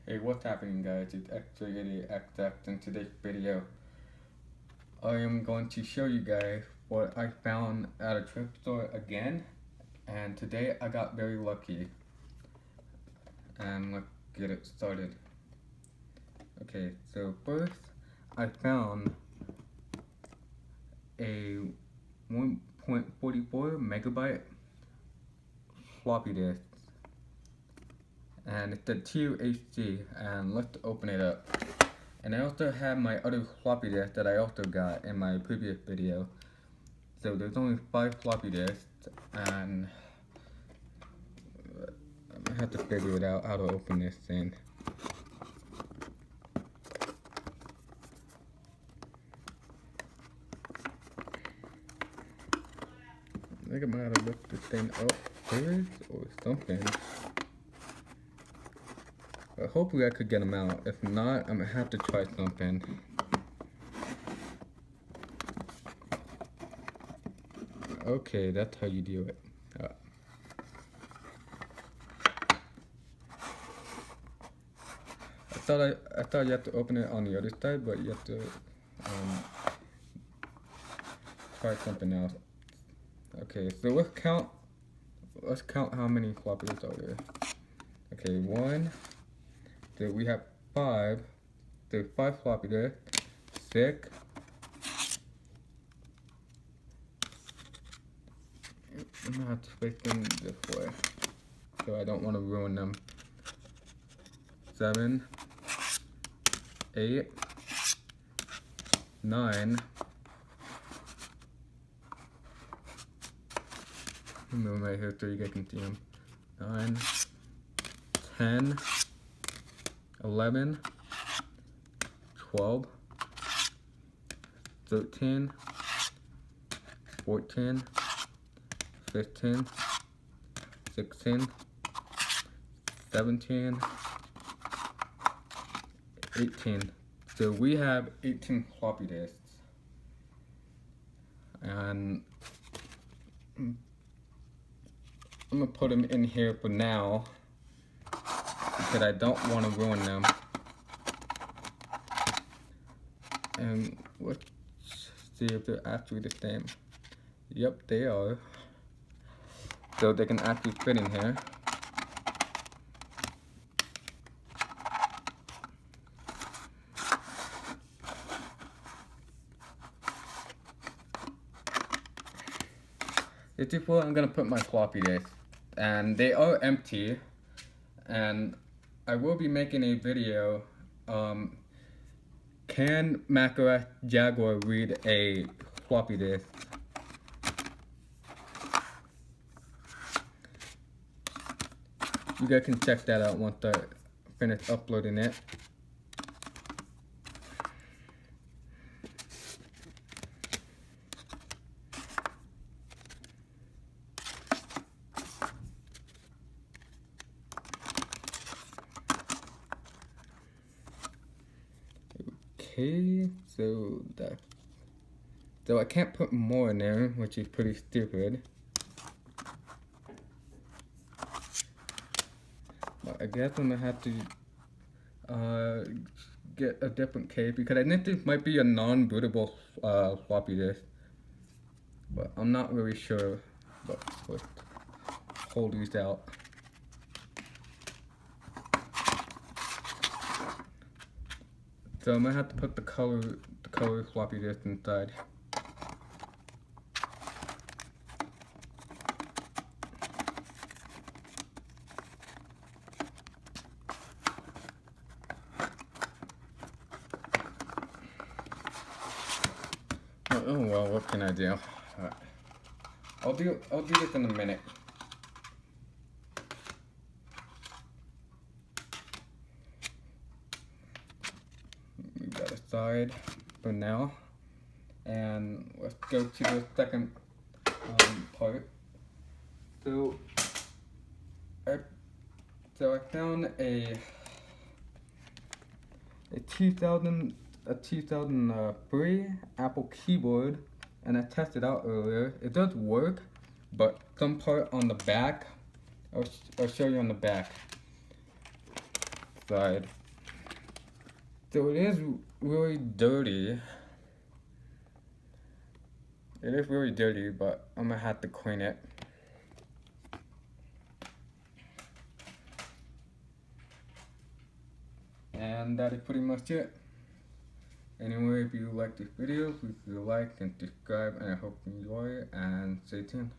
Hey, what's happening, guys? It's X38XX. In today's video, I am going to show you guys what I found at a thrift store again. And today I got very lucky. And let's get it started. Okay, so first I found a 1.44 megabyte floppy disk. And it's a TUHC, and let's open it up. And I also have my other floppy disk that I also got in my previous video. So there's only 5 floppy disks, and I'm gonna have to figure it out how to open this thing. I think I might have to lift this thing up first or something. But hopefully I could get them out. If not, I'm gonna have to try something. Okay, that's how you do it. I thought you have to open it on the other side, but you have to try something else. Okay, so let's count how many floppies are there. Okay, 1. So we have 5. There's 5 floppy disks. 6. I'm gonna have to space them this way, so I don't want to ruin them. 7, 8, 9. I'm moving right here so you guys can see them. 9, 10, 11, 12, 13, 14, 15, 16, 17, 18. So we have 18 floppy disks. And I'm gonna put them in here for now because I don't want to ruin them. And let's see if they're actually the same. Yep, they are. So they can actually fit in here. This is where I'm gonna put my floppy disks, and they are empty. And I will be making a video. Can macOS Jaguar read a floppy disk? You guys can check that out once I finish uploading it. Okay, so I can't put more in there, which is pretty stupid. But I guess I'm gonna have to get a different case because I think this might be a non-bootable floppy disk, but I'm not really sure. But let's hold these out. So I'm gonna have to put the color floppy disk inside. Oh well, what can I do? I'll do this in a minute. Move that aside for now, and let's go to the second part. So I found a 2003 Apple keyboard, and I tested out earlier. It does work, but some part on the back, I'll show you on the back. side. So it is really dirty. It is really dirty, but I'm gonna have to clean it. And that is pretty much it. Anyway, if you like this video, please like and subscribe, and I hope you enjoy it, and stay tuned.